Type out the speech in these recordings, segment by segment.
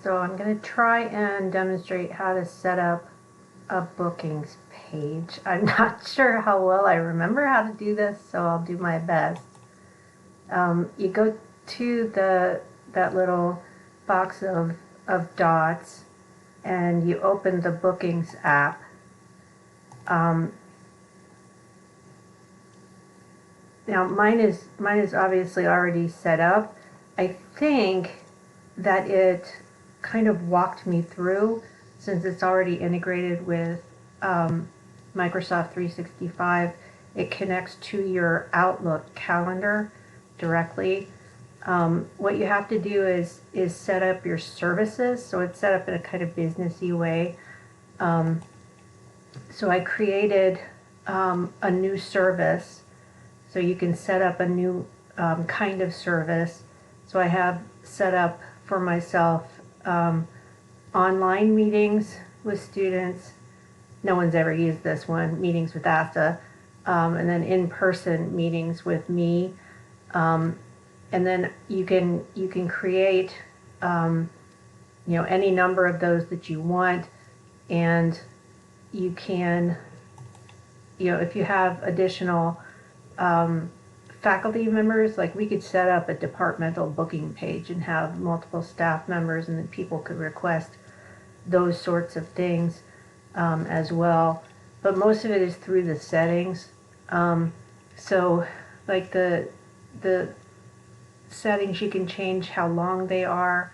So I'm going to try and demonstrate how to set up a bookings page. I'm not sure how well I remember how to do this, so I'll do my best. You go to that little box of dots and you open the bookings app. Now mine is obviously already set up. I think that it kind of walked me through, since it's already integrated with Microsoft 365. It connects to your Outlook calendar directly. What you have to do is set up your services, so it's set up in a kind of businessy way. So I created a new service, so you can set up a new kind of service. So I have set up for myself online meetings with students. No one's ever used this one, meetings with ASTA, and then in-person meetings with me. And then you can create any number of those that you want, and you can, if you have additional faculty members, like we could set up a departmental booking page and have multiple staff members, and then people could request those sorts of things as well. But most of it is through the settings. So like the settings, you can change how long they are,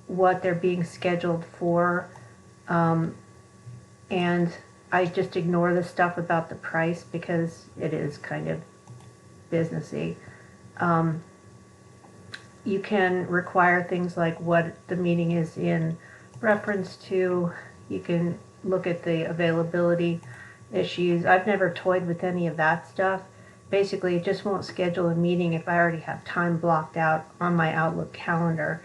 what they're being scheduled for, and I just ignore the stuff about the price because it is kind of businessy. You can require things like what the meeting is in reference to. You can look at the availability issues. I've never toyed with any of that stuff. Basically, it just won't schedule a meeting if I already have time blocked out on my Outlook calendar.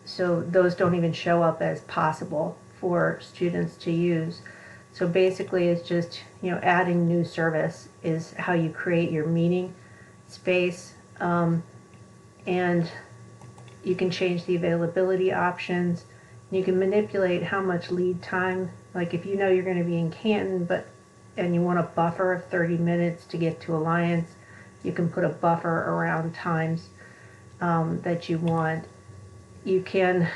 So those don't even show up as possible for students to use. So basically, it's just, adding new service is how you create your meeting space. And you can change the availability options. You can manipulate how much lead time. Like if you know you're going to be in Canton, and you want a buffer of 30 minutes to get to Alliance, you can put a buffer around times that you want. You can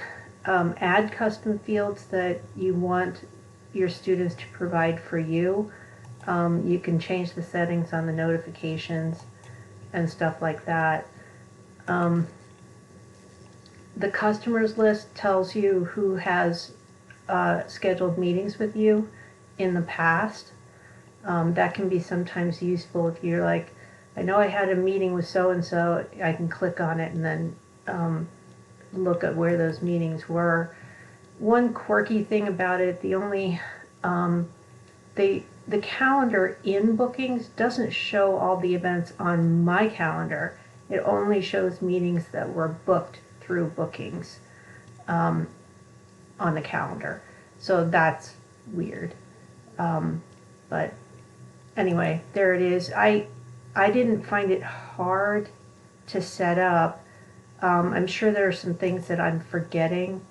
add custom fields that you want your students to provide for you. You can change the settings on the notifications and stuff like that. The customers list tells you who has scheduled meetings with you in the past. That can be sometimes useful if you're like, I know I had a meeting with so-and-so, I can click on it and then look at where those meetings were. One quirky thing about it, the calendar in Bookings doesn't show all the events on my calendar. It only shows meetings that were booked through Bookings on the calendar. So that's weird. But anyway, there it is. I didn't find it hard to set up. I'm sure there are some things that I'm forgetting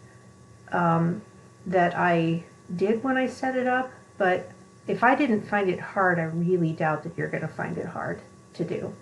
that I did when I set it up, but if I didn't find it hard, I really doubt that you're going to find it hard to do.